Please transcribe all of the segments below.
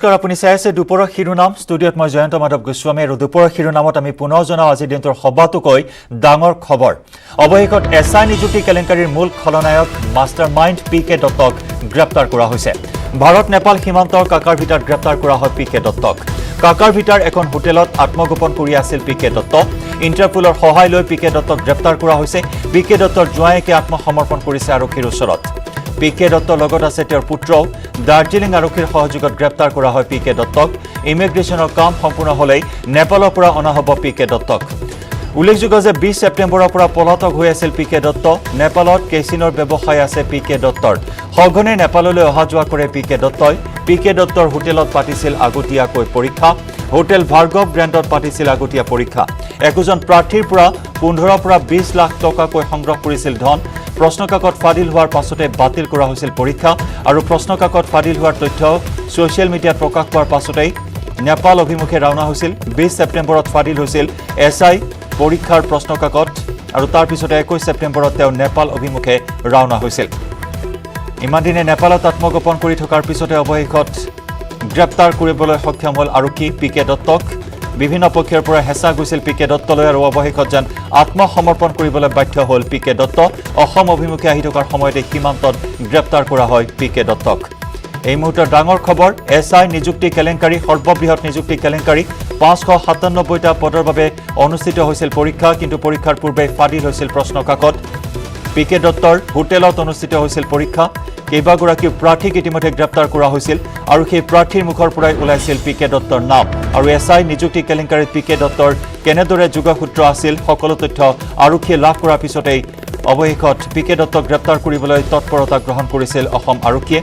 আপুনি চাই আছে দুপৰৰ শিৰোনাম ষ্টুডিঅ'ত মই জয়ন্ত মাধৱ গোস্বামী আৰু দুপৰৰ শিৰোনামত আমি পুনৰ জনাও আজি দিনটোৰ সবাতোকৈ ডাঙৰ খবৰ অৱশেষত এছআই নিযুক্তি কেলেংকাৰীৰ মূল খলনায়ক মাষ্টাৰ মাইণ্ড পি.কে. দত্তক গ্ৰেপ্তাৰ কৰা হৈছে ভাৰত নেপাল সীমান্তৰ কাকাৰভিটাত গ্ৰেপ্তাৰ কৰা হয় পি.কে. দত্তক কাকাৰভিটাৰ এখন হোটেলত আত্মগোপন কৰি আছিল পি.কে. দত্ত ইণ্টাৰপোলৰ সহায় লৈ পি.কে. দত্তক গ্ৰেপ্তাৰ কৰা হৈছে পি.কে. দত্তৰ জোঁৱায়েকে আত্মসমৰ্পণ কৰিছে আৰক্ষীৰ ওচৰত পি.কে. দত্তৰ লগত আছে তেওঁৰ পুত্ৰও দাৰ্জিলিং আৰক্ষীৰ সহযোগত গ্ৰেপ্তাৰ কৰা হয় পি.কে. দত্তক ইমিগ্ৰেশ্যনৰ কাম সম্পূৰ্ণ হ'লেই নেপালৰ পৰা অনা হ'ব পি.কে. দত্তক উল্লেখযোগ্য যে 20 ছেপ্টেম্বৰৰ পৰা পলাতক হৈ আছিল পি.কে. দত্ত নেপালত কেচিনৰ ব্যৱসায় আছে পি.কে. দত্তৰ সঘনে নেপাললৈ অহা যোৱা কৰে পি.কে. দত্তই পি.কে. দত্তৰ হোটেলত পাতিছিল আগতীয়াকৈ পৰীক্ষা হোটেল ভাৰ্গৱ গ্ৰেণ্ডত পাতিছিল আগতীয়া পৰীক্ষা একোজন প্ৰাৰ্থীৰ পৰা 15 পৰা 20 লাখ টকাকৈ সংগ্ৰহ কৰিছিল ধন প্ৰশ্নকাকত ফাদিল হোৱাৰ পাছতে বাতিল কৰা হৈছিল পৰীক্ষা আৰু প্ৰশ্নকাকত ফাদিল হোৱাৰ তথ্য সোশ্যাল মিডিয়াত প্ৰকাশ পোৱাৰ পাছতেই নেপাল অভিমুখে ৰাওনা হৈছিল 20 ছেপ্টেম্বৰত ফাদিল হৈছিল এছআই পৰীক্ষাৰ প্ৰশ্নকাকত আৰু তাৰ পিছতে 21 ছেপ্টেম্বৰত তেওঁ নেপাল অভিমুখে ৰাওনা হৈছিল ইমান দিনে নেপালত আত্মগোপন কৰি থকাৰ পিছতে অৱশেষত গ্ৰেপ্তাৰ কৰিবলৈ সক্ষম হ'ল আৰক্ষী পি.কে. দত্তক বিভিন্ন পক্ষৰ পৰা হেঁচা গৈছিল পি.কে. দত্তলৈ আৰু অৱশেষত যেন আত্মসমৰ্পণ কৰিবলৈ বাধ্য হ'ল পি.কে. দত্ত অসম অভিমুখে আহি থকাৰ সময়তে সীমান্তত গ্ৰেপ্তাৰ কৰা হয় পি.কে. দত্তক এই মুহূৰ্তৰ ডাঙৰ খবৰ এছআই নিযুক্তি কেলেংকাৰী সৰ্ববৃহৎ নিযুক্তি কেলেংকাৰী 597টা পদৰ বাবে অনুষ্ঠিত হৈছিল পৰীক্ষা কিন্তু পৰীক্ষাৰ পূৰ্বে ফাদিল হৈছিল প্ৰশ্নকাকত পি.কে. দত্তৰ হোটেলত অনুষ্ঠিত হৈছিল পৰীক্ষা কেইবাগৰাকী প্ৰাৰ্থীক ইতিমধ্যে গ্ৰেপ্তাৰ কৰা হৈছিল আৰু সেই প্ৰাৰ্থীৰ মুখৰ পৰাই ওলাইছিল পি.কে. দত্তৰ নাম আৰু এছআই নিযুক্তি কেলেংকাৰীত পি.কে. দত্তৰ কেনেদৰে যোগসূত্ৰ আছিল সকলো তথ্য আৰক্ষীয়ে লাভ কৰাৰ পিছতেই অৱশেষত পি.কে. দত্তক গ্ৰেপ্তাৰ কৰিবলৈ তৎপৰতা গ্ৰহণ কৰিছিল অসম আৰক্ষীয়ে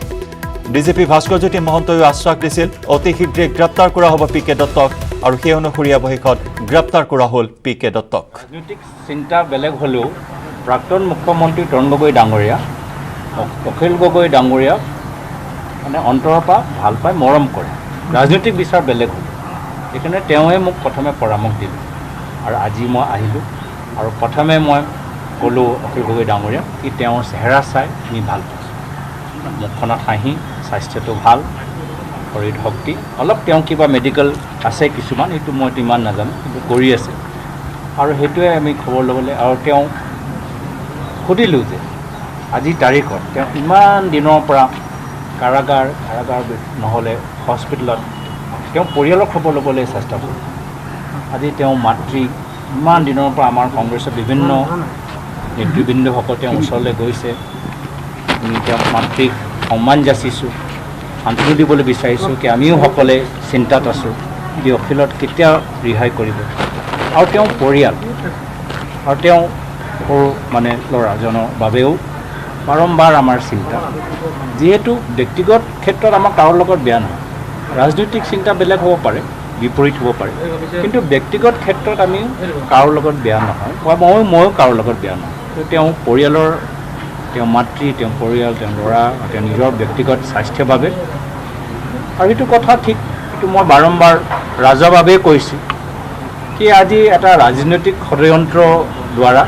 ডিজিপি ভাস্কৰজ্যোতি মহন্তইও আশ্বাস দিছিল অতি শীঘ্ৰে গ্ৰেপ্তাৰ কৰা হ'ব পি.কে. দত্তক আৰু সেই অনুসৰি অৱশেষত গ্ৰেপ্তাৰ কৰা হ'ল পি.কে. দত্তক ৰাজনৈতিক চিন্তা বেলেগ হ'লেও প্ৰাক্তন মুখ্যমন্ত্ৰী তৰুণ গগৈ ডাঙৰীয়া অখিল গগৈ ডাঙৰীয়া মানে অন্তৰৰ পৰা ভাল পাই মৰম কৰে ৰাজনৈতিক বিচাৰ বেলেগ হ'ল সেইকাৰণে তেওঁৱে মোক প্ৰথমে পৰামৰ্শ দিলে আৰু আজি মই আহিলোঁ আৰু প্ৰথমে মই ক'লোঁ অখিল গগৈ ডাঙৰীয়া কি তেওঁৰ চেহেৰা চাই আমি ভাল পাইছোঁ মুখখনত হাঁহি স্বাস্থ্যটো ভাল শৰীৰ শক্তি অলপ তেওঁ কিবা মেডিকেল আছে কিছুমান সেইটো মই ইমান নাজানো কিন্তু কৰি আছে আৰু সেইটোৱে আমি খবৰ ল'বলৈ আৰু তেওঁ সুধিলোঁ যে আজি তাৰিখত তেওঁ ইমান দিনৰ পৰা কাৰাগাৰ নহ'লে হস্পিটেলত তেওঁ পৰিয়ালৰ খবৰ ল'বলৈ চেষ্টা কৰিলে আজি তেওঁ মাতৃ ইমান দিনৰ পৰা আমাৰ কংগ্ৰেছৰ বিভিন্ন নেতৃবৃন্দসকল তেওঁ ওচৰলৈ গৈছে আমি তেওঁক মাতৃক সন্মান যাচিছোঁ শান্তি দিবলৈ বিচাৰিছোঁ কি আমিও সকলে চিন্তাত আছোঁ কি অখিলত কেতিয়া ৰিহাই কৰিব আৰু তেওঁ পৰিয়াল আৰু তেওঁ সৰু মানে ল'ৰাজনৰ বাবেও বাৰম্বাৰ আমাৰ চিন্তা যিহেতু ব্যক্তিগত ক্ষেত্ৰত আমাৰ কাৰোৰ লগত বেয়া নহয় ৰাজনৈতিক চিন্তা বেলেগ হ'ব পাৰে বিপৰীত হ'ব পাৰে কিন্তু ব্যক্তিগত ক্ষেত্ৰত আমি কাৰোৰ লগত বেয়া নহয় ময়ো কাৰোৰ লগত বেয়া নহয় তেওঁ পৰিয়ালৰ তেওঁ মাতৃ তেওঁ পৰিয়াল তেওঁ ল'ৰা তেওঁ নিজৰ ব্যক্তিগত স্বাস্থ্যৰ বাবে আৰু এইটো কথা ঠিক এইটো মই বাৰম্বাৰ ৰাজহুৱাভাৱেই কৈছোঁ কি আজি এটা ৰাজনৈতিক ষড়যন্ত্ৰ দ্বাৰা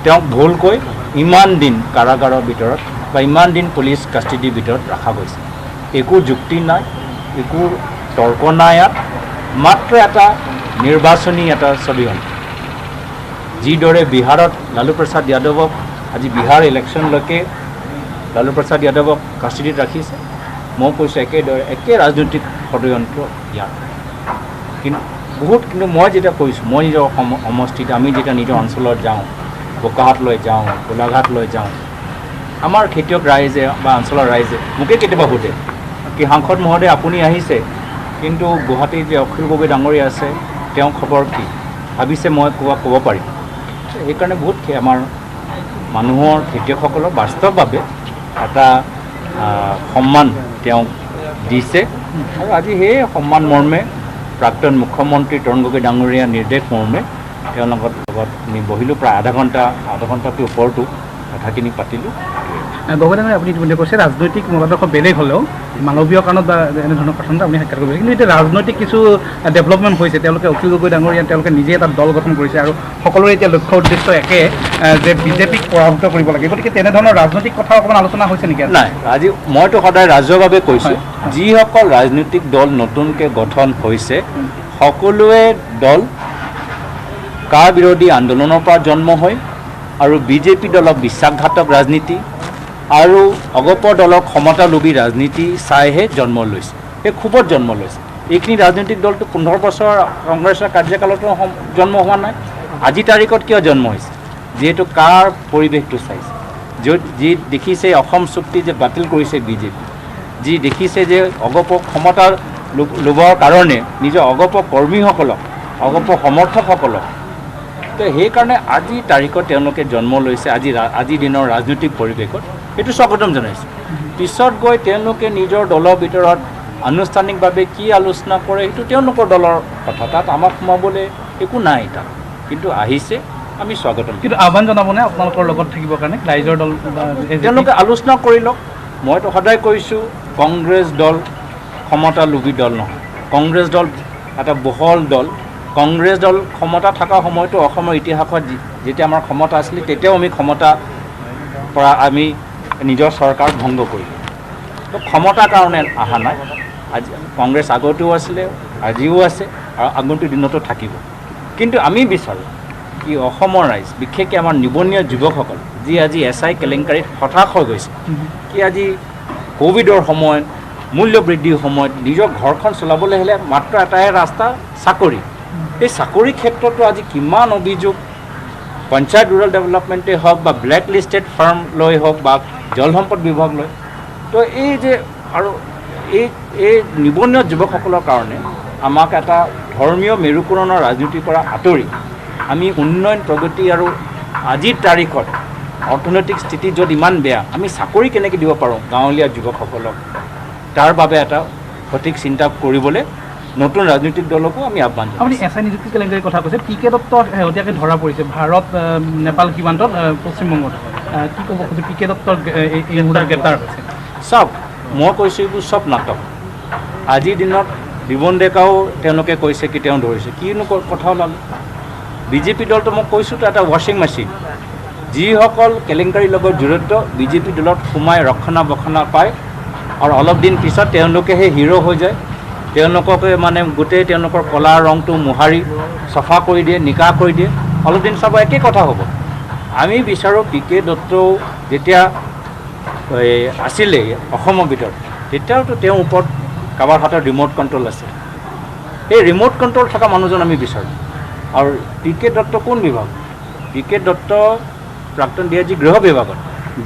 তেওঁক ভুলকৈ ইমান দিন কাৰাগাৰৰ ভিতৰত বা ইমান দিন পুলিচ কাষ্টিডিৰ ভিতৰত ৰখা গৈছে একো যুক্তি নাই একো তৰ্ক নাই ইয়াত মাত্ৰ এটা নিৰ্বাচনী এটা ষড়যন্ত্ৰ যিদৰে বিহাৰত লালু প্ৰসাদ যাদৱক আজি বিহাৰ ইলেকশ্যনলৈকে লালু প্ৰসাদ যাদৱক কাষ্টিডিত ৰাখিছে মই কৈছোঁ একে ৰাজনৈতিক ষড়যন্ত্ৰ ইয়াত কিন্তু মই যেতিয়া কৈছোঁ মই নিজৰ সমষ্টিত আমি যেতিয়া নিজৰ অঞ্চলত যাওঁ বোকাহাটলৈ যাওঁ গোলাঘাটলৈ যাওঁ আমাৰ খেতিয়ক ৰাইজে বা অঞ্চলৰ ৰাইজে মোকে কেতিয়াবা সোধে কি সাংসদ মহোদয় আপুনি আহিছে কিন্তু গুৱাহাটীত যে অখিল গগৈ ডাঙৰীয়া আছে তেওঁ খবৰ কি ভাবিছে মই ক'ব পাৰিম সেইকাৰণে বহুত আমাৰ মানুহৰ খেতিয়কসকলৰ বাস্তৱভাৱে এটা সন্মান তেওঁক দিছে আৰু আজি সেই সন্মান মৰ্মে প্ৰাক্তন মুখ্যমন্ত্ৰী তৰুণ গগৈ ডাঙৰীয়া নিৰ্দেশ মৰ্মে তেওঁৰ লগত আমি বহিলোঁ প্ৰায় আধা ঘণ্টাটোৰ ওপৰতো কথাখিনি পাতিলোঁ গগৈ ডাঙৰীয়া আপুনি ইতিমধ্যে কৈছে ৰাজনৈতিক মতাদৰ্শ বেলেগ হ'লেও মানৱীয় কাৰণত বা এনেধৰণৰ কাৰণত আপুনি সাক্ষাৎ কৰিব কিন্তু এতিয়া ৰাজনৈতিক কিছু ডেভেলপমেণ্ট হৈছে তেওঁলোকে অখিল গগৈ ডাঙৰীয়া তেওঁলোকে নিজে এটা দল গঠন কৰিছে আৰু সকলোৰে এতিয়া লক্ষ্য উদ্দেশ্য একে যে বিজেপিক পৰাভূত কৰিব লাগে গতিকে তেনেধৰণৰ ৰাজনৈতিক কথা অকণমান আলোচনা হৈছে নেকি নাই আজি মইতো সদায় ৰাজহুৱাভাৱে কৈছোঁ যিসকল ৰাজনৈতিক দল নতুনকৈ গঠন হৈছে সকলোৱে দল কাৰ বিৰোধী আন্দোলনৰ পৰা জন্ম হয় আৰু বিজেপি দলক বিশ্বাসঘাতক ৰাজনীতি আৰু অগপ দলৰ ক্ষমতালোভী ৰাজনীতি চাইহে জন্ম লৈছে এই ক্ষোভত জন্ম লৈছে এইখিনি ৰাজনৈতিক দলটো 15 বছৰ কংগ্ৰেছৰ কাৰ্যকালতো জন্ম হোৱা নাই আজি তাৰিখত কিয় জন্ম হৈছে যিহেতু কাৰ পৰিৱেশটো চাইছে য'ত যি দেখিছে অসম চুক্তি যে বাতিল কৰিছে বিজেপি যি দেখিছে যে অগপ ক্ষমতা লোভৰ কাৰণে নিজৰ অগপ কৰ্মীসকলক অগপ সমৰ্থকসকলক তো সেইকাৰণে আজি তাৰিখত তেওঁলোকে জন্ম লৈছে আজিৰ দিনৰ ৰাজনৈতিক পৰিৱেশত এইটো স্বাগতম জনাইছোঁ পিছত গৈ তেওঁলোকে নিজৰ দলৰ ভিতৰত আনুষ্ঠানিকভাৱে কি আলোচনা কৰে সেইটো তেওঁলোকৰ দলৰ কথা তাত আমাক সোমাবলৈ একো নাই তাত কিন্তু আহিছে আমি স্বাগতম কিন্তু আহ্বান জনাবনে আপোনালোকৰ লগত থাকিবৰ কাৰণে ৰাইজৰ দল তেওঁলোকে আলোচনা কৰি লওক মইতো সদায় কৈছোঁ কংগ্ৰেছ দল ক্ষমতালোভী দল নহয় কংগ্ৰেছ দল এটা বহল দল কংগ্ৰেছ দল ক্ষমতা থকা সময়তো অসমৰ ইতিহাসত যেতিয়া আমাৰ ক্ষমতা আছিলে তেতিয়াও আমি ক্ষমতাৰ পৰা আমি নিজৰ চৰকাৰ ভংগ কৰিলোঁ তো ক্ষমতাৰ কাৰণে অহা নাই আজি কংগ্ৰেছ আগতেও আছিলে আজিও আছে আৰু আগন্তুক দিনতো থাকিব কিন্তু আমি বিচাৰোঁ কি অসমৰ ৰাইজ বিশেষকৈ আমাৰ নিবনুৱা যুৱকসকল যি আজি SI কেলেংকাৰীত হতাশ হৈ গৈছে কি আজি ক'ভিডৰ সময়ত মূল্য বৃদ্ধিৰ সময়ত নিজৰ ঘৰখন চলাবলৈ হ'লে মাত্ৰ এটাই ৰাস্তা চাকৰি এই চাকৰি ক্ষেত্ৰতো আজি কিমান অভিযোগ পঞ্চায়ত ৰুৰেল ডেভেলপমেণ্টেই হওক বা ব্লেক লিষ্টেড ফাৰ্ম লৈ হওক বা জল সম্পদ বিভাগ লৈ তো এই যে আৰু এই নিবনুৱা যুৱকসকলৰ কাৰণে আমাক এটা ধৰ্মীয় মেৰুকৰণৰ ৰাজনীতিৰ পৰা আঁতৰি আমি উন্নয়ন প্ৰগতি আৰু আজিৰ তাৰিখত অৰ্থনৈতিক স্থিতি য'ত ইমান বেয়া আমি চাকৰি কেনেকৈ দিব পাৰোঁ গাঁৱলীয়া যুৱকসকলক তাৰ বাবে এটা সঠিক চিন্তা কৰিবলৈ নতুন ৰাজনৈতিক দলকো আমি আহ্বান জনাইছোঁ আপুনি SI নিযুক্তি কেলেংকাৰীৰ কথা কৈছে PK দত্ত শেহতীয়াকৈ ধৰা পৰিছে ভাৰত নেপাল সীমান্তত পশ্চিমবংগত কি ক'ব খোজে PK দত্তৰ এই মুহূৰ্তত গ্ৰেপ্তাৰ হৈছে চব মই কৈছোঁ এইবোৰ চব নাটক আজিৰ দিনত জীৱন ডেকাও তেওঁলোকে কৈছে কি তেওঁ ধৰিছে কিনো কথা ওলালে বিজেপি দলটো মই কৈছোঁতো এটা ৱাশ্বিং মেচিন যিসকল কেলেংকাৰীৰ লগত জড়িত বিজেপি দলত সোমাই ৰক্ষণাবেক্ষণা পায় আৰু অলপ দিন পিছত তেওঁলোকে সেই হিৰো হৈ যায় তেওঁলোককে মানে গোটেই তেওঁলোকৰ কলাৰ ৰংটো মোহাৰি চফা কৰি দিয়ে নিকা কৰি দিয়ে অলপ দিন চাব একেই কথা হ'ব আমি বিচাৰোঁ PK দত্তও যেতিয়া আছিলে অসমৰ ভিতৰত তেতিয়াওতো তেওঁৰ ওপৰত কাৰোবাৰ হাতত ৰিম'ট কণ্ট্ৰল আছে এই ৰিম'ট কণ্ট্ৰল থকা মানুহজন আমি বিচাৰোঁ আৰু PK দত্ত কোন বিভাগ PK দত্ত প্ৰাক্তন DIG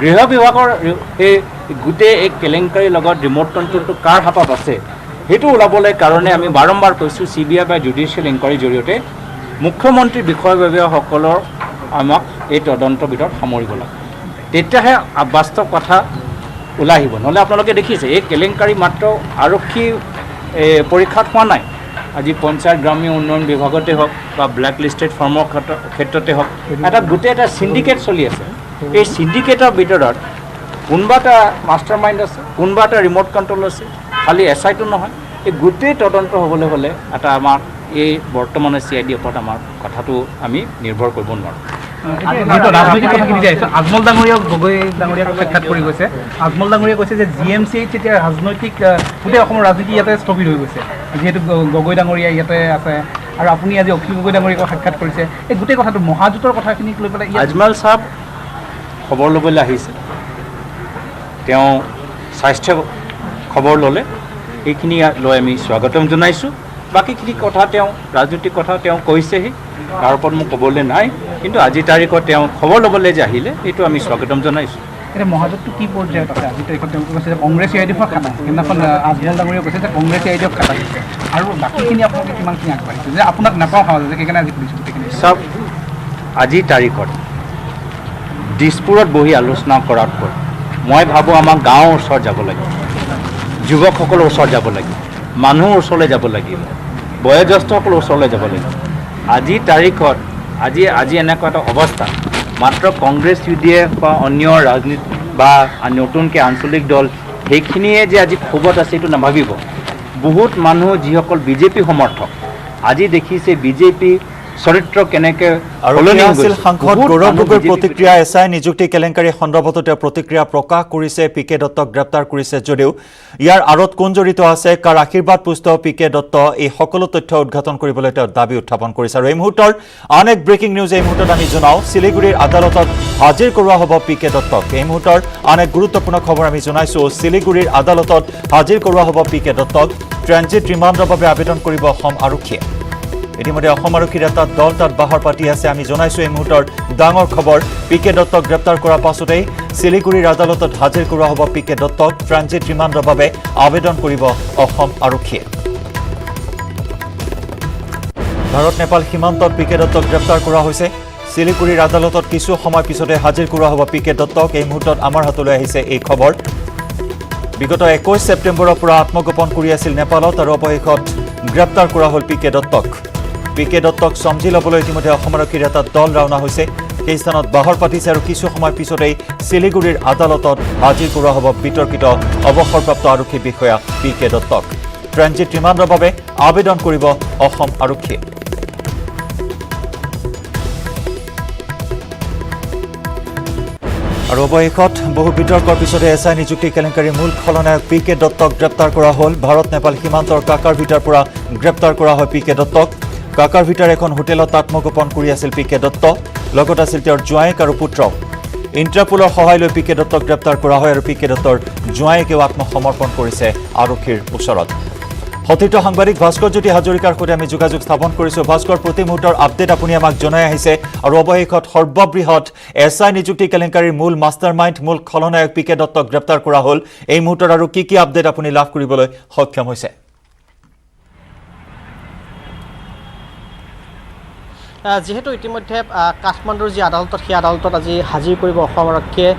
গৃহ বিভাগৰ এই গোটেই এই কেলেংকাৰীৰ লগত ৰিম'ট কণ্ট্ৰলটো কাৰ হাতত আছে সেইটো ওলাবলৈ কাৰণে আমি বাৰম্বাৰ কৈছোঁ CBI বা জুডিচিয়েল ইনকুৱাৰীৰ জৰিয়তে মুখ্যমন্ত্ৰী বিষয়ববীয়াসকলৰ আমাক এই তদন্তৰ ভিতৰত সামৰিব লাগে তেতিয়াহে বাস্তৱ কথা ওলাই আহিব নহ'লে আপোনালোকে দেখিছে এই কেলেংকাৰী মাত্ৰ আৰক্ষী পৰীক্ষাত হোৱা নাই আজি পঞ্চায়ত গ্ৰাম্য উন্নয়ন বিভাগতে হওক বা ব্লেক লিষ্টেড ফাৰ্মৰ ক্ষেত্ৰতে হওক এটা গোটেই এটা চিণ্ডিকেট চলি আছে এই চিণ্ডিকেটৰ ভিতৰত কোনোবা এটা মাষ্টাৰ মাইণ্ড আছে কোনোবা এটা ৰিম'ট কণ্ট্ৰল আছে খালি SIটো নহয় এই গোটেই তদন্ত হ'বলৈ হ'লে এটা আমাৰ এই বৰ্তমানৰ CID ওপৰত আমাৰ কথাটো আমি নিৰ্ভৰ কৰিব নোৱাৰোঁ ৰাজনৈতিক কথাখিনি আহিছোঁ আজমল ডাঙৰীয়াক গগৈ ডাঙৰীয়াক সাক্ষাৎ কৰি গৈছে আজমল ডাঙৰীয়াই কৈছে যে GMCত এতিয়া ৰাজনৈতিক গোটেই অসমৰ ৰাজনীতি ইয়াতে স্থগিত হৈ গৈছে যিহেতু গগৈ ডাঙৰীয়া ইয়াতে আছে আৰু আপুনি আজি অখিল গগৈ ডাঙৰীয়াক সাক্ষাৎ কৰিছে এই গোটেই কথাটো মহাজোঁটৰ কথাখিনিক লৈ পেলাই আজমল চাহাব খবৰ ল'বলৈ আহিছে তেওঁ স্বাস্থ্য খবৰ ল'লে এইখিনি লৈ আমি স্বাগতম জনাইছোঁ বাকীখিনি কথা তেওঁ ৰাজনৈতিক কথা তেওঁ কৈছেহি তাৰ ওপৰত মোক ক'বলৈ নাই কিন্তু আজিৰ তাৰিখত তেওঁ খবৰ ল'বলৈ যে আহিলে এইটো আমি স্বাগতম জনাইছোঁ এতিয়া মহাজোঁটটো কি পৰ্যায়ত আছে আজিৰ তাৰিখত তেওঁলোকে কৈছে যে কংগ্ৰেছ CIDFৰ খাটা সেইদিনাখন আজমল ডাঙৰীয়াই কৈছে যে কংগ্ৰেছ CIDF খাটা দিছে আৰু বাকীখিনি আপোনালোকে কিমানখিনি আগবাঢ়িছে যে আপোনাক নাপাওঁ সহজে যে সেইকাৰণে আজি সুধিছোঁ গোটেইখিনি চব আজিৰ তাৰিখত দিছপুৰত বহি আলোচনা কৰাতকৈ মই ভাবোঁ আমাৰ গাঁৱৰ ওচৰত যাব লাগিব যুৱকসকলৰ ওচৰত যাব লাগিব মানুহৰ ওচৰলৈ যাব লাগিব বয়োজ্যেষ্ঠসকলৰ ওচৰলৈ যাব লাগিব আজিৰ তাৰিখত আজি এনেকুৱা এটা অৱস্থা মাত্ৰ কংগ্ৰেছ UDF বা অন্য বা নতুনকৈ আঞ্চলিক দল সেইখিনিয়ে যে আজি ক্ষোভত আছে এইটো নাভাবিব বহুত মানুহ যিসকল বিজেপি সমৰ্থক আজি দেখিছে বিজেপি চৰিত্ৰ কেনেকৈ সলনি আছিল সাংসদ গৌৰৱ গগৈৰ প্ৰতিক্ৰিয়া এছআই নিযুক্তি কেলেংকাৰী সন্দৰ্ভতো তেওঁ প্ৰতিক্ৰিয়া প্ৰকাশ কৰিছে পি কে দত্তক গ্ৰেপ্তাৰ কৰিছে যদিও ইয়াৰ আঁৰত কোন জড়িত আছে কাৰ আশীৰ্বাদ পুষ্ট পি কে দত্ত এই সকলো তথ্য উদ্ঘাটন কৰিবলৈ তেওঁ দাবী উত্থাপন কৰিছে আৰু এই মুহূৰ্তৰ আন এক ব্ৰেকিং নিউজ এই মুহূৰ্তত আমি জনাওঁ শিলিগুৰিৰ আদালতত হাজিৰ কৰোৱা হ'ব পি কে দত্তক এই মুহূৰ্তৰ আন এক গুৰুত্বপূৰ্ণ খবৰ আমি জনাইছোঁ শিলিগুৰিৰ আদালতত হাজিৰ কৰোৱা হ'ব পি কে দত্তক ট্ৰেনজিট ৰিমাণ্ডৰ বাবে আবেদন কৰিব অসম আৰক্ষীয়ে ইতিমধ্যে অসম আৰক্ষীৰ এটা দল তাত বাহাৰ পাতি আছে আমি জনাইছোঁ এই মুহূৰ্তৰ ডাঙৰ খবৰ পি কে দত্তক গ্ৰেপ্তাৰ কৰাৰ পাছতেই শিলিগুৰিৰ আদালতত হাজিৰ কৰোৱা হ'ব পি কে দত্তক ট্ৰানজিট ৰিমাণ্ডৰ বাবে আবেদন কৰিব অসম আৰক্ষীয়ে ভাৰত নেপাল সীমান্তত পি কে দত্তক গ্ৰেপ্তাৰ কৰা হৈছে শিলিগুৰিৰ আদালতত কিছু সময় পিছতে হাজিৰ কৰোৱা হ'ব পি কে দত্তক এই মুহূৰ্তত আমাৰ হাতলৈ আহিছে এই খবৰ বিগত 21 ছেপ্টেম্বৰৰ পৰা আত্মগোপন কৰি আছিল নেপালত আৰু অৱশেষত গ্ৰেপ্তাৰ কৰা হ'ল পি কে দত্তক পি কে দত্তক সমঝি ল'বলৈ ইতিমধ্যে অসম আৰক্ষীৰ এটা দল ৰাওনা হৈছে সেই স্থানত বাহৰ পাতিছে আৰু কিছু সময় পিছতেই শিলিগুৰিৰ আদালতত হাজিৰ কৰোৱা হ'ব বিতৰ্কিত অৱসৰপ্ৰাপ্ত আৰক্ষী বিষয়া পি কে দত্তক ট্ৰেনজিট ৰিমাণ্ডৰ বাবে আবেদন কৰিব অসম আৰক্ষীয়ে আৰু অৱশেষত বহু বিতৰ্কৰ পিছতে এছআই নিযুক্তি কেলেংকাৰীৰ মূল খলনায়ক পি কে দত্তক গ্ৰেপ্তাৰ কৰা হ'ল ভাৰত নেপাল সীমান্তৰ কাকাৰভিটাৰ পৰা গ্ৰেপ্তাৰ কৰা হয় পি কে দত্তক কাকাৰভিটাৰ এখন হোটেলত আত্মগোপন কৰি আছিল পি কে দত্ত লগত আছিল তেওঁৰ জোঁৱায়েক আৰু পুত্ৰ ইণ্টাৰপোলৰ সহায় লৈ পি কে দত্তক গ্ৰেপ্তাৰ কৰা হয় আৰু পি কে দত্তৰ জোঁৱায়েকেও আত্মসমৰ্পণ কৰিছে আৰক্ষীৰ ওচৰত সতীৰ্থ সাংবাদিক ভাস্কৰ জ্যোতি হাজৰিকাৰ সৈতে আমি যোগাযোগ স্থাপন কৰিছোঁ ভাস্কৰ প্ৰতি মুহূৰ্তৰ আপডেট আপুনি আমাক জনাই আহিছে আৰু অৱশেষত সৰ্ববৃহৎ এছআই নিযুক্তি কেলেংকাৰীৰ মূল মাষ্টাৰ মাইণ্ড মূল খলনায়ক পি কে দত্তক গ্ৰেপ্তাৰ কৰা হ'ল এই মুহূৰ্তত আৰু কি আপডেট আপুনি লাভ কৰিবলৈ সক্ষম হৈছে যেহেতু ইতিমধ্যে কাঠমাণ্ডুৰ যি আদালতত সেই আদালতত আজি হাজিৰ কৰিব অসম আৰক্ষীয়ে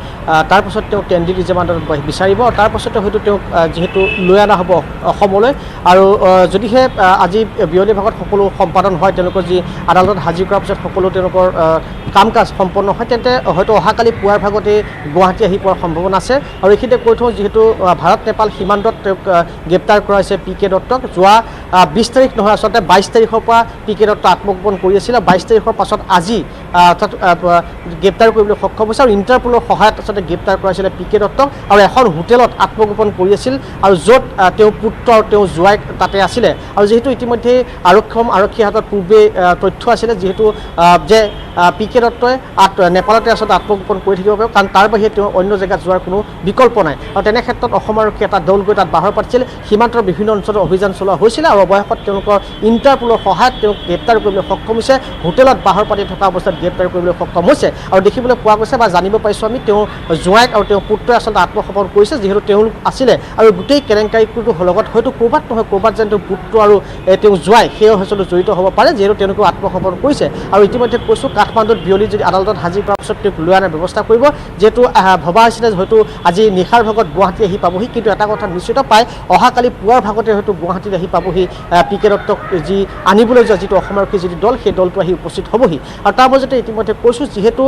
তাৰপাছত তেওঁক ট্ৰেনজিট ৰিমাণ্ডত বিচাৰিব আৰু তাৰপাছতে হয়তো তেওঁক যিহেতু লৈ অনা হ'ব অসমলৈ আৰু যদিহে আজি বিয়লি ভাগত সকলো সম্পাদন হয় তেওঁলোকৰ যি আদালতত হাজিৰ কৰাৰ পিছত সকলো তেওঁলোকৰ কাম কাজ সম্পন্ন হয় তেন্তে হয়তো অহাকালি পুৱাৰ ভাগতে গুৱাহাটী আহি পোৱাৰ সম্ভাৱনা আছে আৰু এইখিনিতে কৈ থওঁ যিহেতু ভাৰত নেপাল সীমান্তত তেওঁক গ্ৰেপ্তাৰ কৰা হৈছে পি কে দত্তক যোৱা 20 তাৰিখ নহয় আচলতে 22 তাৰিখৰ পৰা পি কে দত্ত আত্মগোপন কৰি আছিল 22 তাৰিখৰ পাছত আজি অৰ্থাৎ গ্ৰেপ্তাৰ কৰিবলৈ সক্ষম হৈছে আৰু ইণ্টাৰপোলৰ সহায়ত আচলতে গ্ৰেপ্তাৰ কৰাইছিলে পি কে দত্তক আৰু এখন হোটেলত আত্মগোপন কৰি আছিল আৰু য'ত তেওঁ পুত্ৰ আৰু তেওঁ জোঁৱায়েক তাতে আছিলে আৰু যিহেতু ইতিমধ্যে আৰক্ষীৰ হাতত পূৰ্বে তথ্য আছিলে যিহেতু যে পি কে দত্তই নেপালতে আচলতে আত্মগোপন কৰি থাকিব পাৰিব কাৰণ তাৰ বাহিৰে তেওঁ অন্য জেগাত যোৱাৰ কোনো বিকল্প নাই আৰু তেনে ক্ষেত্ৰত অসম আৰক্ষীয়ে এটা দল গৈ তাত বাহৰ পাতিছিল সীমান্তৰ বিভিন্ন অঞ্চলত অভিযান চলোৱা হৈছিলে আৰু অৱশেষত তেওঁলোকৰ ইণ্টাৰপোলৰ সহায়ত তেওঁক গ্ৰেপ্তাৰ কৰিবলৈ সক্ষম হৈছে হোটেলত বাহৰ পাতি থকা অৱস্থাত গ্ৰেপ্তাৰ কৰিবলৈ সক্ষম হৈছে আৰু দেখিবলৈ পোৱা গৈছে বা জানিব পাৰিছোঁ আমি তেওঁ জোঁৱায়েক আৰু তেওঁ পুত্ৰই আচলতে আত্মসমৰ্পণ কৰিছে যিহেতু তেওঁলোক আছিলে আৰু গোটেই কেলেংকাৰীটোৰ লগত হয়তো ক'ৰবাত নহয় ক'ৰবাত যেন তেওঁ পুত্ৰ আৰু তেওঁ জোঁৱায়েক সেয়াও আচলতে জড়িত হ'ব পাৰে যিহেতু তেওঁলোকেও আত্মসমৰ্পণ কৰিছে আৰু ইতিমধ্যে কৈছোঁ কাঠমাণ্ডুত বিয়লি যদি আদালতত হাজিৰ কৰাৰ পিছত তেওঁক লৈ অনাৰ ব্যৱস্থা কৰিব যিহেতু ভবা হৈছিলে হয়তো আজি নিশাৰ ভাগত গুৱাহাটী আহি পাবহি কিন্তু এটা কথা নিশ্চিত পায় অহাকালি পুৱাৰ ভাগতে হয়তো গুৱাহাটীত আহি পাবহি পি কে দত্তক যি আনিবলৈ যোৱা যিটো অসম আৰক্ষীৰ যিটো দল সেই দলটো আহি উপস্থিত হ'বহি আৰু তাৰ মাজতে ইতিমধ্যে কৈছোঁ যিহেতু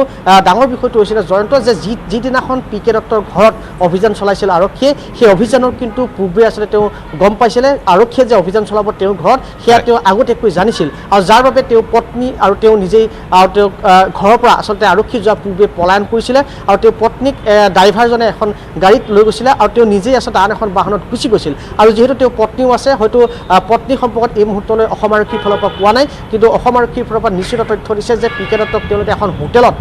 ডাঙৰ বিষয়টো হৈছিলে জয়ন্ত যে যিদিনাখন পি কে দত্তৰ ঘৰত অভিযান চলাইছিল আৰক্ষীয়ে সেই অভিযানৰ কিন্তু পূৰ্বে আচলতে তেওঁ গম পাইছিলে আৰক্ষীয়ে যে অভিযান চলাব তেওঁৰ ঘৰত সেয়া তেওঁ আগতীয়াকৈ জানিছিল আৰু যাৰ বাবে তেওঁ পত্নী আৰু তেওঁ নিজেই আৰু তেওঁক ঘৰৰ পৰা আচলতে আৰক্ষী যোৱা পূৰ্বে পলায়ন কৰিছিলে আৰু তেওঁ পত্নীক ড্ৰাইভাৰজনে এখন গাড়ীত লৈ গৈছিলে আৰু তেওঁ নিজেই আচলতে আন এখন বাহনত গুচি গৈছিল আৰু যিহেতু তেওঁ পত্নীও আছে হয়তো পত্নী সম্পৰ্কত এই মুহূৰ্তলৈ অসম আৰক্ষীৰ ফালৰ পৰা পোৱা নাই কিন্তু অসম আৰক্ষীৰ ফালৰ পৰা নিশ্চিত তথ্য দিছে যে পি কে দত্তক তেওঁলোকে এখন হোটেলত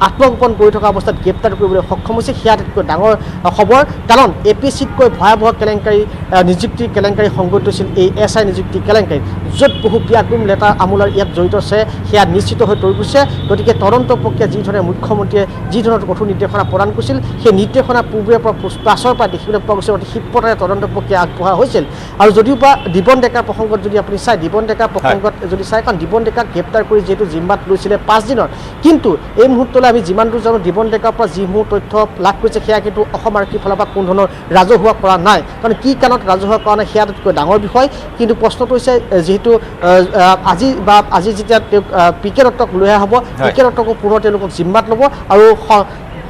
আত্মগোপন কৰি থকা অৱস্থাত গ্ৰেপ্তাৰ কৰিবলৈ সক্ষম হৈছে সেয়া আটাইতকৈ ডাঙৰ খবৰ কাৰণ এ পি চিতকৈ ভয়াৱহ কেলেংকাৰী নিযুক্তি কেলেংকাৰী সংঘটিত হৈছিল এই এছ আই নিযুক্তি কেলেংকাৰী য'ত বহু ব্যাগুম লেটাৰ আমোলাৰ ইয়াত জড়িত আছে সেয়া নিশ্চিত হৈ তৰি গৈছে গতিকে তদন্ত প্ৰক্ৰিয়া যিধৰণে মুখ্যমন্ত্ৰীয়ে যি ধৰণৰ কঠোৰ নিৰ্দেশনা প্ৰদান কৰিছিল সেই নিৰ্দেশনা পূৰ্বে পাছৰ পৰা দেখিবলৈ পোৱা গৈছে অতি ক্ষিপ্ৰতাৰে তদন্ত প্ৰক্ৰিয়া আগবঢ়া হৈছিল আৰু যদিও বা দিবন ডেকাৰ প্ৰসংগত যদি আপুনি চাই দিবন ডেকাৰ প্ৰসংগত যদি চাই কাৰণ দিবন ডেকাক গ্ৰেপ্তাৰ কৰি যিহেতু জিম্মাত লৈছিলে 5 দিনৰ কিন্তু এই মুহূৰ্তলৈ আমি যিমান দূৰ জানো দিবন ডেকাৰ পৰা যিসমূহ তথ্য লাভ কৰিছে সেয়া কিন্তু অসম আৰক্ষীৰ ফালৰ পৰা কোনো ধৰণৰ ৰাজহুৱা কৰা নাই কাৰণ কি কাৰণত ৰাজহুৱা কৰা নাই সেয়া আটাইতকৈ ডাঙৰ বিষয় কিন্তু প্ৰশ্নটো হৈছে যিহেতু আজি যেতিয়া তেওঁক পি কে দত্তক লৈ অহা হ'ব পি কে দত্তকো পুনৰ তেওঁলোকক জিম্মাত ল'ব আৰু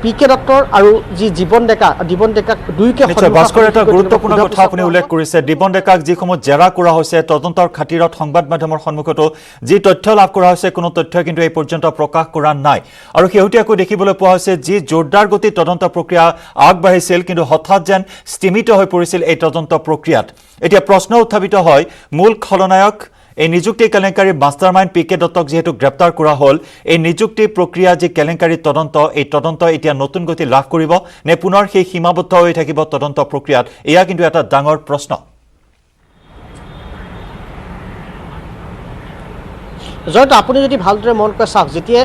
পি কে দত্তৰ আৰু যি জীৱন ডেকাক দুয়োকে নিশ্চয় ভাস্কৰ এটা গুৰুত্বপূৰ্ণ কথা আপুনি উল্লেখ কৰিছে দীপন ডেকাক যিসমূহ জেৰা কৰা হৈছে তদন্তৰ খাতিৰত সংবাদ মাধ্যমৰ সন্মুখতো যি তথ্য লাভ কৰা হৈছে কোনো তথ্য কিন্তু এই পৰ্যন্ত প্ৰকাশ কৰা নাই আৰু শেহতীয়াকৈ দেখিবলৈ পোৱা হৈছে যি জোৰদাৰ গতিত তদন্ত প্ৰক্ৰিয়া আগবাঢ়িছিল কিন্তু হঠাৎ যেন স্থিমিত হৈ পৰিছিল এই তদন্ত প্ৰক্ৰিয়াত এতিয়া প্ৰশ্ন উত্থাপিত হয় মূল খলনায়ক এই নিযুক্তি কেলেংকাৰীৰ মাষ্টাৰমাইণ্ড পি কে দত্তক যেহেতু গ্ৰেপ্তাৰ কৰা হ'ল এই নিযুক্তি প্ৰক্ৰিয়া যি কেলেংকাৰীৰ তদন্ত এই তদন্ত এতিয়া নতুন গতি লাভ কৰিব নে পুনৰ সেই সীমাবদ্ধ হৈ থাকিব তদন্ত প্ৰক্ৰিয়াত এয়া কিন্তু এটা ডাঙৰ প্ৰশ্ন জয়ন্ত আপুনি যদি ভালদৰে মন কৰে চাওক যেতিয়া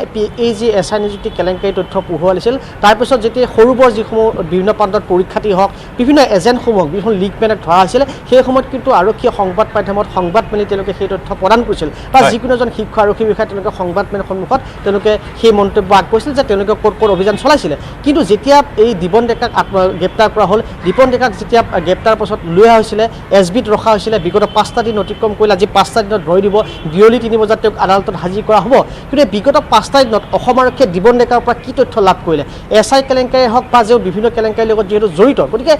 এই যি এছ আই নিযুক্তি কেলেংকাৰী তথ্য পোহোৱালিছিল তাৰপিছত যেতিয়া সৰু বৰ যিসমূহ বিভিন্ন প্ৰান্তত পৰীক্ষাৰ্থী হওক বিভিন্ন এজেণ্টসমূহক বিভিন্ন লিগমেনক ধৰা হৈছিলে সেই সময়ত কিন্তু আৰক্ষীয়ে সংবাদ মাধ্যমত সংবাদ মেলি তেওঁলোকে সেই তথ্য প্ৰদান কৰিছিল বা যিকোনো এজন শিক্ষক আৰক্ষী বিষয়া তেওঁলোকে সংবাদ মেলৰ সন্মুখত তেওঁলোকে সেই মন্তব্য আগবঢ়াইছিল যে তেওঁলোকে ক'ত অভিযান চলাইছিলে কিন্তু যেতিয়া এই দীপন ডেকাক গ্ৰেপ্তাৰ কৰা হ'ল দীপন ডেকাক যেতিয়া গ্ৰেপ্তাৰ পাছত লৈ অহা হৈছিলে এছ বিত ৰখা হৈছিলে বিগত 5টা দিন অতিক্ৰম কৰিলে আজি 5টা দিনত ধৰি দিব বিয়লি 3 বজাত তেওঁক আদালতত হাজিৰ কৰা হ'ব কিন্তু বিগত 5টা দিনত অসম আৰক্ষীয়ে দীপন ডেকাৰ পৰা কি তথ্য লাভ কৰিলে এছ আই কেলেংকাৰী হওক বা যে বিভিন্ন কেলেংকাৰীৰ লগত যিহেতু জড়িত গতিকে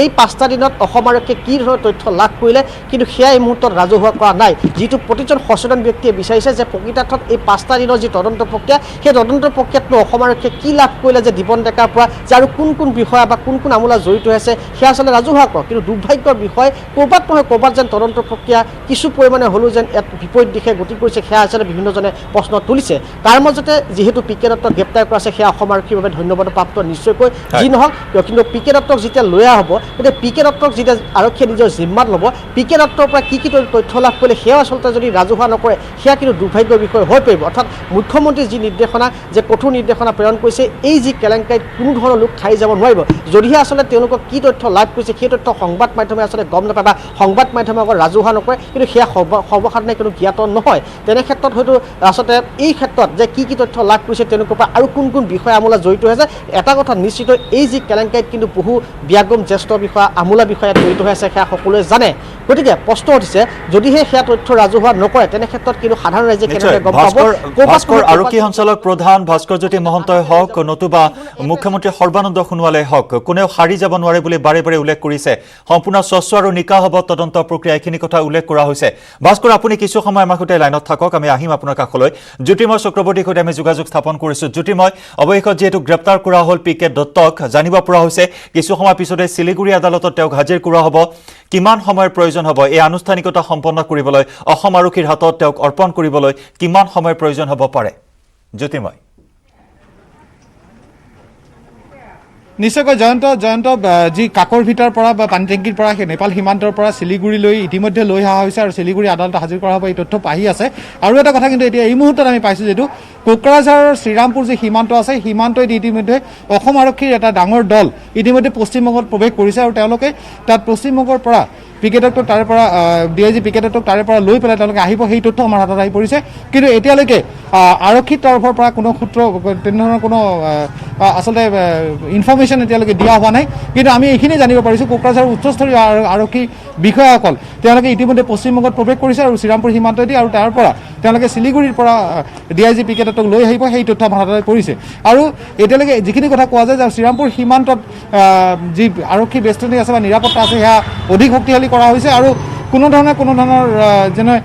এই 5টা দিনত অসম আৰক্ষীয়ে কি ধৰণৰ তথ্য লাভ কৰিলে কিন্তু সেয়া এই মুহূৰ্তত ৰাজহুৱা কৰা নাই যিটো প্ৰতিজন সচেতন ব্যক্তিয়ে বিচাৰিছে যে প্ৰকৃতাৰ্থত এই 5টা দিনৰ যি তদন্ত প্ৰক্ৰিয়া সেই তদন্ত প্ৰক্ৰিয়াতনো অসম আৰক্ষীয়ে কি লাভ কৰিলে যে দীপন ডেকাৰ পৰা যে আৰু কোন বিষয়া বা কোন আমোলা জড়িত হৈ আছে সেয়া আচলতে ৰাজহুৱা কৰক কিন্তু দুৰ্ভাগ্যৰ বিষয় ক'ৰবাত নহয় ক'ৰবাত যেন তদন্ত প্ৰক্ৰিয়া কিছু পৰিমাণে হ'লেও যেন এক বিপৰীত দিশে গতি কৰিছে সেয়া আচলতে বিভিন্নজনে প্ৰশ্ন তুলিছে তাৰ মাজতে যিহেতু পি কে দত্তক গ্ৰেপ্তাৰ কৰা আছে সেয়া অসম আৰক্ষীৰ বাবে ধন্যবাদ প্ৰাপ্ত নিশ্চয়কৈ যি নহওক কিন্তু পি কে দত্তক যেতিয়া লৈ অহা হ'ব তেতিয়া পি কে দত্তক যেতিয়া আৰক্ষীয়ে নিজৰ জিম্মাত ল'ব পি কে দত্তৰ পৰা কি তথ্য লাভ কৰিলে সেয়াও আচলতে যদি ৰাজহুৱা নকৰে সেয়া কিন্তু দুৰ্ভাগ্যৰ বিষয় হৈ পৰিব অৰ্থাৎ মুখ্যমন্ত্ৰীৰ যি নিৰ্দেশনা যে কঠোৰ নিৰ্দেশনা প্ৰেৰণ কৰিছে এই যি কেলেংকাৰীত কোনো ধৰণৰ লোক খাই যাব নোৱাৰিব যদিহে আচলতে তেওঁলোকক কি তথ্য লাভ কৰিছে সেই তথ্য সংবাদ মাধ্যমে আচলতে গম নাপায় বা সংবাদ মাধ্যমে আকৌ ৰাজহুৱা নকৰে কিন্তু সেয়া সৰ্বসাধাৰণে কোনো জ্ঞাত নহয় তেনে ক্ষেত্ৰত হয়তো আচলতে এই ক্ষেত্ৰত যে কি তথ্য লাভ কৰিছে তেওঁলোকৰ পৰা আৰু কোন বিষয় আমোলা জড়িত হৈ আছে এটা কথা নিশ্চিত এই যি কেলেংকাৰীত কিন্তু বহু ব্যাগম জ্যেষ্ঠ বিষয়া আমোলা বিষয়া জড়িত হৈ আছে সেয়া সকলোৱে জানে গতিকে প্ৰশ্ন উঠিছে যদিহে সেয়া তথ্য ৰাজহুৱা নকৰে তেনে ক্ষেত্ৰত কিন্তু সাধাৰণ ৰাইজে কেনেদৰে গম পাব ভাস্কৰ আৰক্ষী সঞ্চালক প্ৰধান ভাস্কৰ জ্যোতি মহন্তই হওক নতুবা মুখ্যমন্ত্ৰী সৰ্বানন্দ সোণোৱালে হওক কোনেও সাৰি যাব নোৱাৰে বুলি বাৰে বাৰে উল্লেখ কৰিছে সম্পূৰ্ণ স্বচ্ছ আৰু নিকা হ'ব তদন্ত প্ৰক্ৰিয়া এইখিনি কথা উল্লেখ কৰা হৈছে ভাস্কৰ আপুনি কিছু সময় আমাৰ সৈতে লাইনত থাকক আমি আহিম আপোনাৰ কাষলৈ জ্যোতিৰ্ময় চক্ৰৱৰ্তীৰ সৈতে আমি যোগাযোগ স্থাপন কৰিছোঁ জ্যোতিৰ্ময় অৱশেষত যিহেতু গ্ৰেপ্তাৰ কৰা হ'ল পি কে দত্তক জানিব পৰা হৈছে কিছু সময় পিছতে শিলিগুৰি আদালতত তেওঁক হাজিৰ কৰা হ'ব কিমান সময়ৰ প্ৰয়োজন হ'ব এই আনুষ্ঠানিকতা সম্পন্ন কৰিবলৈ অসম আৰক্ষীৰ হাতত তেওঁক অৰ্পণ কৰিবলৈ কিমান সময়ৰ প্ৰয়োজন হ'ব পাৰে জ্যোতিৰ্ময় নিশ্চয়কৈ জয়ন্ত যি কাকৰ ভিতৰ পৰা বা পানীটেংকিৰ পৰা নেপাল সীমান্তৰ পৰা শিলিগুৰিলৈ ইতিমধ্যে লৈ অহা হৈছে আৰু শিলিগুৰি আদালতত হাজিৰ কৰা হ'ব এই তথ্য আহি আছে আৰু এটা কথা কিন্তু এতিয়া এই মুহূৰ্তত আমি পাইছোঁ যিটো কোকৰাঝাৰৰ শ্ৰীৰামপুৰ যি সীমান্ত আছে সীমান্তত ইতিমধ্যে অসম আৰক্ষীৰ এটা ডাঙৰ দল ইতিমধ্যে পশ্চিমবংগত প্ৰৱেশ কৰিছে আৰু তেওঁলোকে তাত পশ্চিমবংগৰ পৰা পি কে দত্তক তাৰে পৰা DIG পি কে দত্তক তাৰে পৰা লৈ পেলাই তেওঁলোকে আহিব সেই তথ্য আমাৰ হাতত আহি পৰিছে কিন্তু এতিয়ালৈকে আৰক্ষীৰ তৰফৰ পৰা কোনো সূত্ৰ তেনেধৰণৰ কোনো আচলতে ইনফৰ্মেশ্যন এতিয়ালৈকে দিয়া হোৱা নাই কিন্তু আমি এইখিনি জানিব পাৰিছোঁ কোকৰাঝাৰৰ উচ্চস্তৰীয় আৰক্ষী বিষয়াসকল তেওঁলোকে ইতিমধ্যে পশ্চিমবংগত প্ৰৱেশ কৰিছে আৰু শ্ৰীৰামপুৰ সীমান্তদি আৰু তাৰ পৰা তেওঁলোকে শিলিগুৰিৰ পৰা DIG পি কে দত্তক লৈ আহিব সেই তথ্য আমাৰ হাতত পৰিছে আৰু এতিয়ালৈকে যিখিনি কথা কোৱা যায় যে শ্ৰীৰামপুৰ সীমান্তত যি আৰক্ষী বেষ্টনী আছে বা নিৰাপত্তা আছে সেয়া অধিক শক্তিশালী কৰা হৈছে আৰু কোনো ধৰণৰ যেনে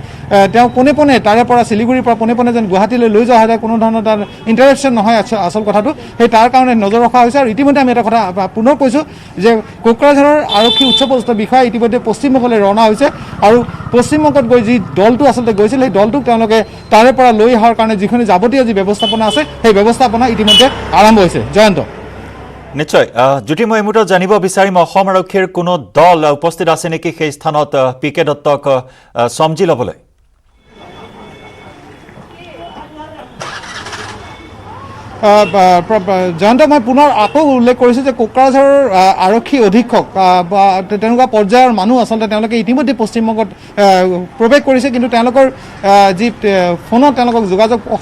তেওঁ পোনে তাৰে পৰা শিলিগুৰিৰ পৰা পোনে যেন গুৱাহাটীলৈ লৈ যোৱা হয় কোনো ধৰণৰ তাৰ ইণ্টাৰেকশ্যন নহয় আচল কথাটো সেই তাৰ কাৰণে নজৰ ৰখা হৈছে আৰু ইতিমধ্যে আমি এটা কথা পুনৰ কৈছোঁ যে কোকৰাঝাৰৰ আৰক্ষী উচ্চপদস্থ বিষয়া ইতিমধ্যে পশ্চিমবংগলৈ ৰাওনা হৈছে আৰু পশ্চিমবংগত গৈ যি দলটো আচলতে গৈছিল সেই দলটোক তেওঁলোকে তাৰে পৰা লৈ অহাৰ কাৰণে যিখিনি যাৱতীয় যি ব্যৱস্থাপনা আছে সেই ব্যৱস্থাপনা ইতিমধ্যে আৰম্ভ হৈছে জয়ন্ত নিশ্চয় জ্যোতিৰ্ময় এই মুহূৰ্তত জানিব বিচাৰিম অসম আৰক্ষীৰ কোনো দল উপস্থিত আছে নেকি সেই স্থানত পি কে দত্তক সমজি ল'বলৈ জয়ন্ত মই পুনৰ আকৌ উল্লেখ কৰিছোঁ যে কোকৰাঝাৰৰ আৰক্ষী অধীক্ষক বা তেনেকুৱা পৰ্যায়ৰ মানুহ আচলতে তেওঁলোকে ইতিমধ্যে পশ্চিমবংগত প্ৰৱেশ কৰিছে কিন্তু তেওঁলোকৰ যি ফোনত তেওঁলোকক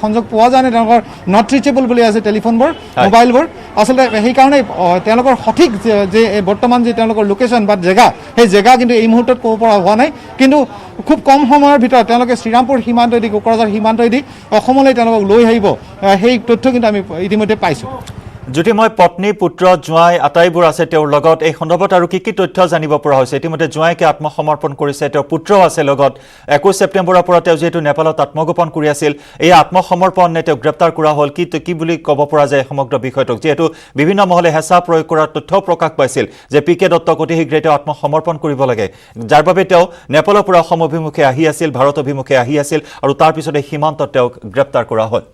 সংযোগ পোৱা যায় নাই তেওঁলোকৰ নট ৰিচেবল বুলি আছে টেলিফোনবোৰ মোবাইলবোৰ আচলতে সেইকাৰণে তেওঁলোকৰ সঠিক যে বৰ্তমান যি তেওঁলোকৰ লোকেশ্যন বা জেগা সেই জেগা কিন্তু এই মুহূৰ্তত ক'ব পৰা হোৱা নাই কিন্তু খুব কম সময়ৰ ভিতৰত তেওঁলোকে শ্ৰীৰামপুৰ সীমান্তদি কোকৰাঝাৰ সীমান্তদি অসমলৈ তেওঁলোকক লৈ আহিব সেই তথ্য কিন্তু আমি ইতিমধ্যে পাইছোঁ জ্যোতিময় পত্নী পুত্ৰ জোঁৱাই আটাইবোৰ আছে তেওঁৰ লগত এই সন্দৰ্ভত আৰু কি তথ্য জানিব পৰা হৈছে ইতিমধ্যে জোঁৱাইকে আত্মসমৰ্পণ কৰিছে তেওঁৰ পুত্ৰও আছে লগত 21 ছেপ্টেম্বৰৰ পৰা তেওঁ যেহেতু নেপালত আত্মগোপন কৰি আছিল এই আত্মসমৰ্পণ নে তেওঁ গ্ৰেপ্তাৰ কৰা হ'ল কি বুলি ক'ব পৰা যায় সমগ্ৰ বিষয়টোক যেহেতু বিভিন্ন মহলে হেঁচা প্ৰয়োগ কৰাৰ তথ্য প্ৰকাশ পাইছিল যে পিকে দত্তক অতি শীঘ্ৰে তেওঁ আত্মসমৰ্পণ কৰিব লাগে যাৰ বাবে তেওঁ নেপালৰ পৰা অসম অভিমুখে আহি আছিল ভাৰত অভিমুখে আহি আছিল আৰু তাৰ পিছতে সীমান্তত তেওঁক গ্ৰেপ্তাৰ কৰা হ'ল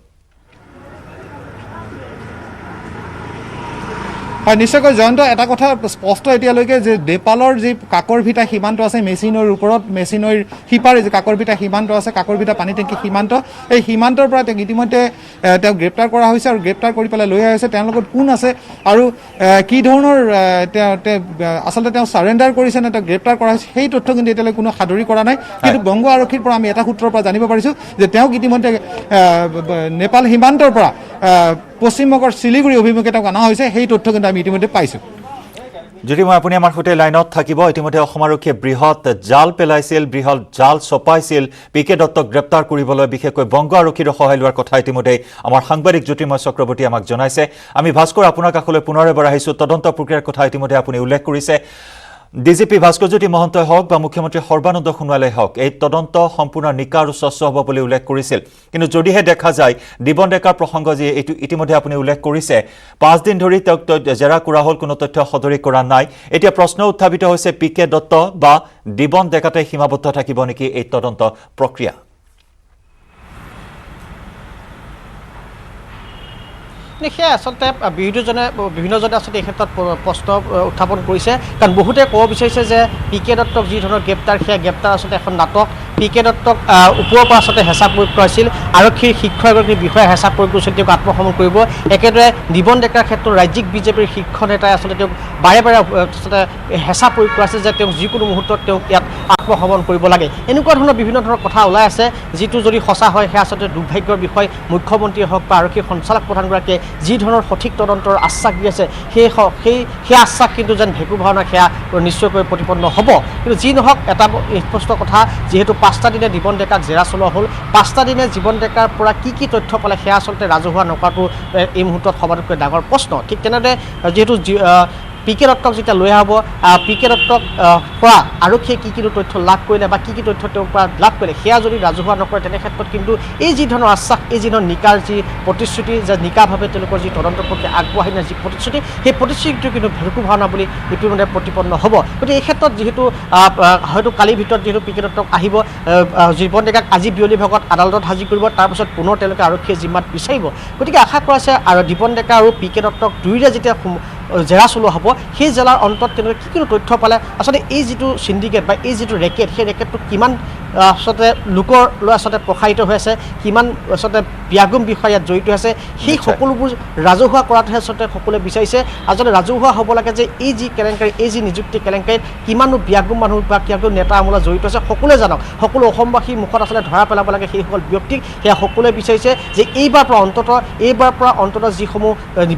হয় নিশ্চয়কৈ জয়ন্ত এটা কথা স্পষ্ট এতিয়ালৈকে যে নেপালৰ যি কাকৰভিটা সীমান্ত আছে মেচিনৰ ওপৰত মেচিনৰ সিপাৰে যে কাকৰভিটা সীমান্ত আছে কাকৰভিটা পানী টেংকি সীমান্ত এই সীমান্তৰ পৰা তেওঁক ইতিমধ্যে তেওঁক গ্ৰেপ্তাৰ কৰা হৈছে আৰু গ্ৰেপ্তাৰ কৰি পেলাই লৈ আহিছে তেওঁৰ লগত কোন আছে আৰু কি ধৰণৰ আচলতে তেওঁ চাৰেণ্ডাৰ কৰিছে নে তেওঁক গ্ৰেপ্তাৰ কৰা হৈছে সেই তথ্য কিন্তু এতিয়ালৈকে কোনো সাদৰি কৰা নাই কিন্তু বংগ আৰক্ষীৰ পৰা আমি এটা সূত্ৰৰ পৰা জানিব পাৰিছোঁ যে তেওঁক ইতিমধ্যে নেপাল সীমান্তৰ পৰা পশ্চিমবংগৰ শিলিগুৰি অভিমুখে তেওঁক অনা হৈছে সেই তথ্য কিন্তু আমি ইতিমধ্যে পাইছোঁ যদি মই আপুনি আমাৰ সৈতে লাইনত থাকিব ইতিমধ্যে অসম আৰক্ষীয়ে বৃহৎ জাল পেলাইছিল বৃহৎ জাল চপাইছিল পিকে দত্তক গ্ৰেপ্তাৰ কৰিবলৈ বিশেষকৈ বংগ আৰক্ষীৰ সহায় লোৱাৰ কথা ইতিমধ্যে আমাৰ সাংবাদিক জ্যোতিময় চক্ৰৱৰ্তী আমাক জনাইছে আমি ভাস্কৰ আপোনাৰ কাষলৈ পুনৰ এবাৰ আহিছোঁ তদন্ত প্ৰক্ৰিয়াৰ কথা ইতিমধ্যে আপুনি উল্লেখ কৰিছে ডিজিপি ভাস্কৰজ্যোতি মহন্তই হওক বা মুখ্যমন্ত্ৰী সৰ্বানন্দ সোণোৱালে হওক এই তদন্ত সম্পূৰ্ণ নিকা আৰু স্বচ্ছ হ'ব বুলি উল্লেখ কৰিছিল কিন্তু যদিহে দেখা যায় দিবন ডেকাৰ প্ৰসংগ যি এইটো ইতিমধ্যে আপুনি উল্লেখ কৰিছে 5 দিন ধৰি তেওঁক জেৰা কৰা হ'ল কোনো তথ্য সদৰি কৰা নাই এতিয়া প্ৰশ্ন উত্থাপিত হৈছে পিকে দত্ত বা দিবন ডেকাতে সীমাবদ্ধ থাকিব নেকি এই তদন্ত প্ৰক্ৰিয়া সেয়া আচলতে বিৰোধীজনে বিভিন্নজনে আচলতে এই ক্ষেত্ৰত প্ৰশ্ন উত্থাপন কৰিছে কাৰণ বহুতে ক'ব বিচাৰিছে যে পিকে দত্তক যি ধৰণৰ গ্ৰেপ্তাৰ সেয়া গ্ৰেপ্তাৰ আচলতে এখন নাটক পিকে দত্তক ওপৰৰ পৰা আচলতে হেঁচা প্ৰয়োগ কৰাইছিল আৰক্ষীৰ শীৰ্ষ এগৰাকী বিষয়াই হেঁচা প্ৰয়োগ কৰিছিল তেওঁক আত্মসমৰ্পণ কৰিব একেদৰে দিবন ডেকাৰ ক্ষেত্ৰত ৰাজ্যিক বিজেপিৰ শীৰ্ষ নেতাই আচলতে তেওঁক বাৰে বাৰে আচলতে হেঁচা প্ৰয়োগ কৰাইছে যে তেওঁক যিকোনো মুহূৰ্তত তেওঁক ইয়াত আত্মসমৰ্পণ কৰিব লাগে এনেকুৱা ধৰণৰ বিভিন্ন ধৰণৰ কথা ওলাই আছে যিটো যদি সঁচা হয় সেয়া আচলতে দুৰ্ভাগ্যৰ বিষয় মুখ্যমন্ত্ৰীয়ে হওক বা আৰক্ষী সঞ্চালক প্ৰধানগৰাকীয়ে যি ধৰণৰ সঠিক তদন্তৰ আশ্বাস দি আছে সেই আশ্বাস কিন্তু যেন ভেকু ভাওনা সেয়া নিশ্চয়কৈ প্ৰতিপন্ন হ'ব কিন্তু যি নহওক এটা স্পষ্ট কথা যিহেতু 5টা দিনে দিবন ডেকাক জেৰা চলোৱা হ'ল 5টা দিনে জীৱন ডেকাৰ পৰা কি তথ্য পালে সেয়া আচলতে ৰাজহুৱা নকৰাটো এই মুহূৰ্তত সবাতোকৈ ডাঙৰ প্ৰশ্ন ঠিক তেনেদৰে যিহেতু পিকে দত্তক যেতিয়া লৈ আহিব পিকে দত্তক পৰা আৰক্ষীয়ে কি তথ্য লাভ কৰিলে বা কি তথ্য তেওঁৰ পৰা লাভ কৰিলে সেয়া যদি ৰাজহুৱা নকৰে তেনে ক্ষেত্ৰত কিন্তু এই যি ধৰণৰ আশ্বাস এই যি ধৰণৰ নিকাৰ যি প্ৰতিশ্ৰুতি যে নিকাভাৱে তেওঁলোকৰ যি তদন্ত প্ৰক্ৰিয়া আগবঢ়াই নিয়াৰ যি প্ৰতিশ্ৰুতি সেই প্ৰতিশ্ৰুতিটো কিন্তু ভেকু ভাওনা বুলি ইতিমধ্যে প্ৰতিপন্ন হ'ব গতিকে এই ক্ষেত্ৰত যিহেতু হয়তো কালিৰ ভিতৰত যিহেতু পিকে দত্তক আহিব জীৱন ডেকাক আজি বিয়লি ভাগত আদালতত হাজিৰ কৰিব তাৰপিছত পুনৰ তেওঁলোকে আৰক্ষীয়ে জিম্মাত বিচাৰিব গতিকে আশা কৰা আছে আৰু জীৱন ডেকা আৰু পিকে দত্তক দুয়োৰে যেতিয়া জেৰা চলোৱা হ'ব সেই জেলাৰ অন্তত তেওঁলোকে কি তথ্য পালে আচলতে এই যিটো চিণ্ডিকেট বা এই যিটো ৰেকেট সেই ৰেকেটটো কিমান আচলতে লোকৰ লৈ আচলতে প্ৰসাৰিত হৈ আছে কিমান আচলতে ব্যাগুম বিষয় ইয়াত জড়িত আছে সেই সকলোবোৰ ৰাজহুৱা কৰাটোহে আচলতে সকলোৱে বিচাৰিছে আচলতে ৰাজহুৱা হ'ব লাগে যে এই যি কেলেংকাৰী এই যি নিযুক্তি কেলেংকাৰীত কিমানো ব্যাগুম মানুহ বা কিমান নেতা আমোলা জড়িত আছে সকলোৱে জানক সকলো অসমবাসীৰ মুখত আচলতে ধৰা পেলাব লাগে সেইসকল ব্যক্তিক সেয়া সকলোৱে বিচাৰিছে যে এইবাৰ পৰা অন্তত যিসমূহ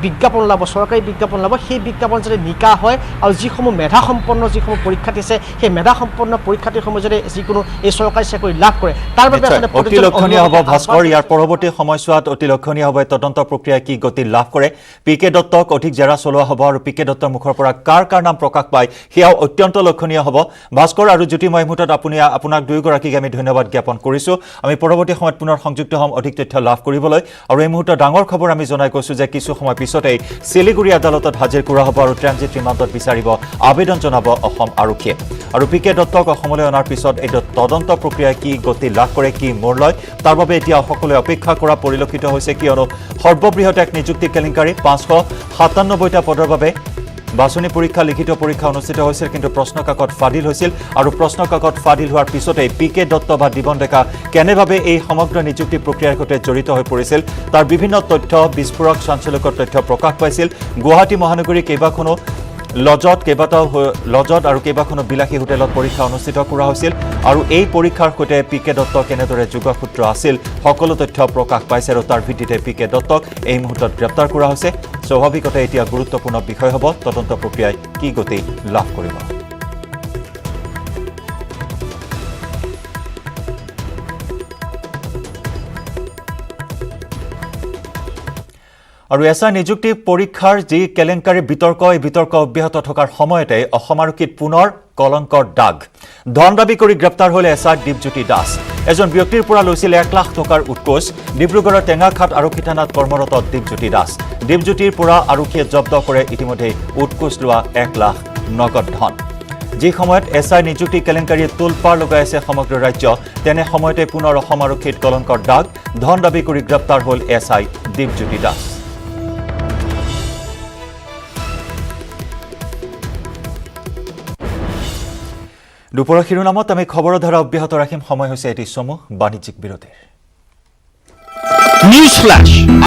বিজ্ঞাপন ওলাব চৰকাৰী বিজ্ঞাপন ওলাব সেই বিজ্ঞাপন যাতে নিকা হয় আৰু যিসমূহ মেধাসম্পন্ন যিসমূহ পৰীক্ষাৰ্থী আছে সেই মেধাসম্পন্ন পৰীক্ষাৰ্থীসমূহ যাতে যিকোনো এই চৰকাৰী চাকৰি লাভ কৰে তাৰ বাবে অতি লক্ষণীয় হ'ব ভাস্কৰ ইয়াৰ পৰৱৰ্তী সময়ছোৱাত অতি লক্ষণীয় হ'ব তদন্ত প্ৰক্ৰিয়া কি গতি লাভ কৰে পিকে দত্তক অধিক জেৰা চলোৱা হ'ব আৰু পিকে দত্তৰ মুখৰ পৰা কাৰ নাম প্ৰকাশ পায় সেয়াও অত্যন্ত লক্ষণীয় হ'ব ভাস্কৰ আৰু জ্যোতিময় মুহূৰ্তত আপোনাক দুয়োগৰাকীক আমি ধন্যবাদ জ্ঞাপন কৰিছোঁ আমি পৰৱৰ্তী সময়ত পুনৰ সংযুক্ত হ'ম অধিক তথ্য লাভ কৰিবলৈ আৰু এই মুহূৰ্তত ডাঙৰ খবৰ আমি জনাই কৈছোঁ যে কিছু সময় পিছতেই শিলিগুৰি আদালতত হাজিৰ কৰা হ'ব আৰু ট্ৰানজিট ৰিমাণ্ডত বিচাৰিব আবেদন জনাব অসম আৰক্ষীয়ে আৰু পিকে দত্তক অসমলৈ অনাৰ পিছত এই তদন্ত প্ৰক্ৰিয়া কি গতি লাভ কৰে কি মূৰ লয় তাৰ বাবে এতিয়া সকলোৱে অপেক্ষা কৰা পৰিলক্ষিত হৈছে কিয়নো সৰ্ববৃহৎ এক নিযুক্তি কেলেংকাৰী 597টা পদৰ বাবে বাছনি পৰীক্ষা লিখিত পৰীক্ষা অনুষ্ঠিত হৈছিল কিন্তু প্ৰশ্নকাকত ফাদিল হৈছিল আৰু প্ৰশ্নকাকত ফাদিল হোৱাৰ পিছতেই পিকে দত্ত বা দিবন ডেকা কেনেভাৱে এই সমগ্ৰ নিযুক্তি প্ৰক্ৰিয়াৰ সৈতে জড়িত হৈ পৰিছিল তাৰ বিভিন্ন তথ্য বিস্ফোৰক চাঞ্চল্যকৰ তথ্য প্ৰকাশ পাইছিল গুৱাহাটী মহানগৰীৰ কেইবাখনো লজত আৰু কেইবাখনো বিলাসী হোটেলত পৰীক্ষা অনুষ্ঠিত কৰা হৈছিল আৰু এই পৰীক্ষাৰ সৈতে পিকে দত্ত কেনেদৰে যোগসূত্ৰ আছিল সকলো তথ্য প্ৰকাশ পাইছে আৰু তাৰ ভিত্তিতে পিকে দত্তক এই মুহূৰ্তত গ্ৰেপ্তাৰ কৰা হৈছে স্বাভাৱিকতে এতিয়া গুৰুত্বপূৰ্ণ বিষয় হ'ব তদন্ত প্ৰক্ৰিয়াই কি গতি লাভ কৰিব আৰু এছআই নিযুক্তি পৰীক্ষাৰ যি কেলেংকাৰী বিতৰ্ক এই বিতৰ্ক অব্যাহত থকাৰ সময়তে অসম আৰক্ষীত পুনৰ কলংকৰ দাগ ধন দাবী কৰি গ্ৰেপ্তাৰ হ'ল এছআই দীপজ্যোতি দাস এজন ব্যক্তিৰ পৰা লৈছিল 1 লাখ টকাৰ উৎকোচ ডিব্ৰুগড়ৰ টেঙাখাট আৰক্ষী থানাত কৰ্মৰত দীপজ্যোতি দাস দীপজ্যোতিৰ পৰা আৰক্ষীয়ে জব্দ কৰে ইতিমধ্যে উৎকোচ লোৱা 1 লাখ নগদ ধন যি সময়ত এছআই নিযুক্তি কেলেংকাৰীয়ে তোলপাৰ লগাই আছে সমগ্ৰ ৰাজ্য তেনে সময়তে পুনৰ অসম আৰক্ষীত কলংকৰ দাগ ধন দাবী কৰি গ্ৰেপ্তাৰ হ'ল এছআই দীপজ্যোতি দাস দুপৰৰ শিৰোনামত আমি খবৰৰ ধাৰা অব্যাহত ৰাখিম সময় হৈছে এটি চমু বাণিজ্যিক বিৰতিৰ নিউজ ফ্ল্যাশ